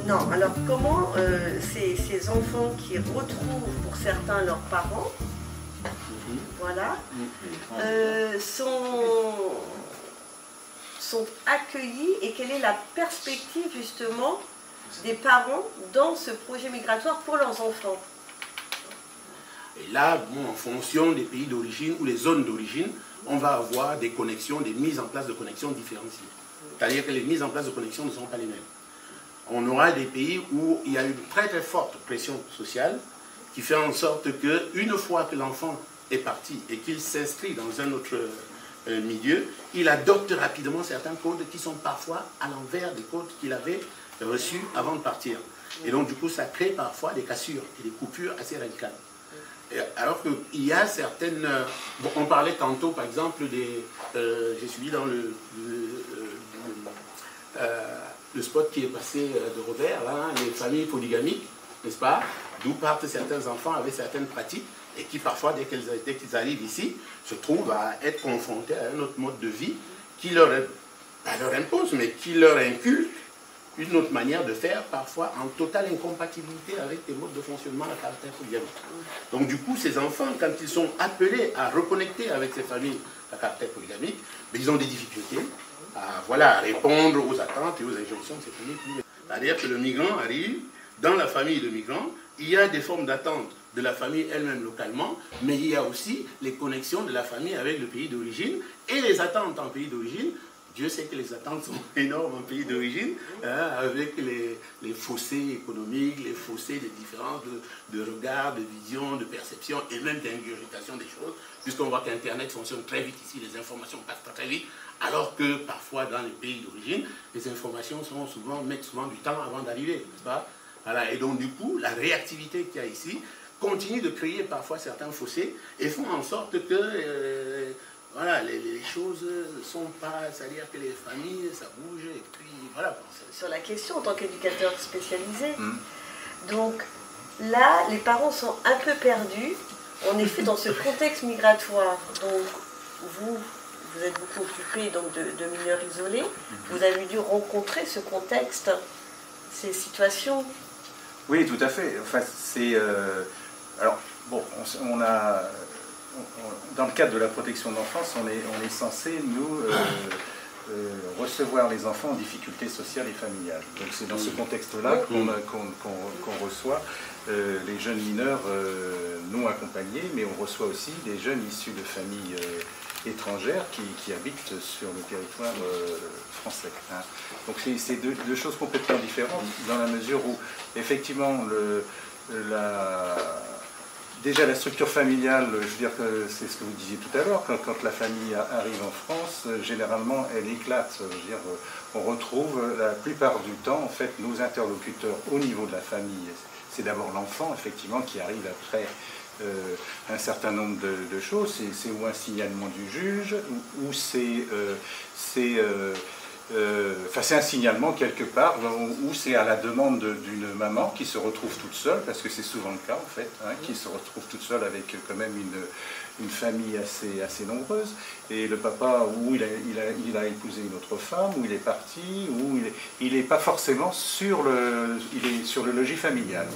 Non, alors comment ces enfants qui retrouvent pour certains leurs parents, voilà, sont accueillis, et quelle est la perspective justement des parents dans ce projet migratoire pour leurs enfants? Et là, bon, en fonction des pays d'origine ou les zones d'origine, on va avoir des connexions, des mises en place de connexions différenciées. C'est-à-dire que les mises en place de connexions ne sont pas les mêmes. On aura des pays où il y a une très très forte pression sociale qui fait en sorte qu'une fois que l'enfant est parti et qu'il s'inscrit dans un autre milieu, il adopte rapidement certains codes qui sont parfois à l'envers des codes qu'il avait reçus avant de partir. Et donc du coup ça crée parfois des cassures et des coupures assez radicales. Alors qu'il y a certaines... Bon, on parlait tantôt par exemple des... j'ai suivi dans le spot qui est passé de Robert, là, les familles polygamiques, n'est-ce pas, d'où partent certains enfants avec certaines pratiques et qui parfois, dès qu'ils arrivent ici, se trouvent à être confrontés à un autre mode de vie qui leur impose, mais qui leur inculque une autre manière de faire, parfois en totale incompatibilité avec les modes de fonctionnement à caractère polygamique. Donc du coup, ces enfants, quand ils sont appelés à reconnecter avec ces familles à caractère polygamique, ils ont des difficultés à répondre aux attentes et aux injonctions de ces familles. C'est-à-dire que le migrant arrive, dans la famille de migrants, il y a des formes d'attente de la famille elle-même localement, mais il y a aussi les connexions de la famille avec le pays d'origine et les attentes en pays d'origine. Dieu sait que les attentes sont énormes en pays d'origine, avec les fossés économiques, les fossés des différences de regard, de vision, de perception et même d'ingurgitation des choses, puisqu'on voit qu'Internet fonctionne très vite ici, les informations passent très vite, alors que parfois dans les pays d'origine, les informations mettent souvent du temps avant d'arriver, n'est-ce pas? Voilà. Et donc du coup, la réactivité qu'il y a ici continue de créer parfois certains fossés et font en sorte que... voilà, les choses ne sont pas, c'est-à-dire que les familles, ça bouge, et puis voilà. Sur la question en tant qu'éducateur spécialisé, donc là, les parents sont un peu perdus, en effet, dans ce contexte migratoire. Donc, vous êtes beaucoup occupé donc, de mineurs isolés, vous avez dû rencontrer ce contexte, ces situations. Oui, tout à fait. Enfin, c'est... alors, bon, on a... Dans le cadre de la protection de l'enfance, on est censé, nous, recevoir les enfants en difficulté sociale et familiale. Donc c'est dans ce contexte-là qu'on reçoit les jeunes mineurs non accompagnés, mais on reçoit aussi des jeunes issus de familles étrangères qui habitent sur le territoire français. Hein. Donc c'est deux choses complètement différentes, dans la mesure où, effectivement, déjà, la structure familiale, je veux dire que c'est ce que vous disiez tout à l'heure, quand la famille arrive en France, généralement, elle éclate. Je veux dire, on retrouve la plupart du temps, en fait, nos interlocuteurs au niveau de la famille. C'est d'abord l'enfant, effectivement, qui arrive après un certain nombre de choses. C'est ou un signalement du juge, ou c'est un signalement quelque part, où c'est à la demande d'une maman qui se retrouve toute seule, parce que c'est souvent le cas en fait, hein, qui se retrouve toute seule avec quand même une famille assez nombreuse, et le papa, ou il a épousé une autre femme, ou il est parti, ou il n'est pas forcément sur le logis familial.